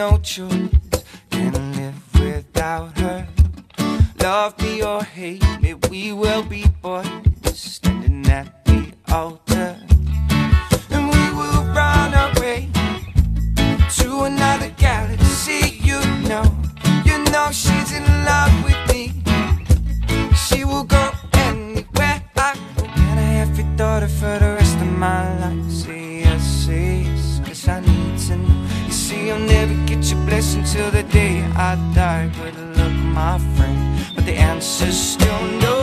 no choice, can't live without her. Love me or hate me, we will be boys, standing at the altar. And we will run away to another galaxy. You know she's in love with me. She will go anywhere I go. Can I have your daughter for the rest of my life? Say yes, cause I need to know. You see, I'll never get your blessing till the day I die. But look, my friend, but the answer's still no.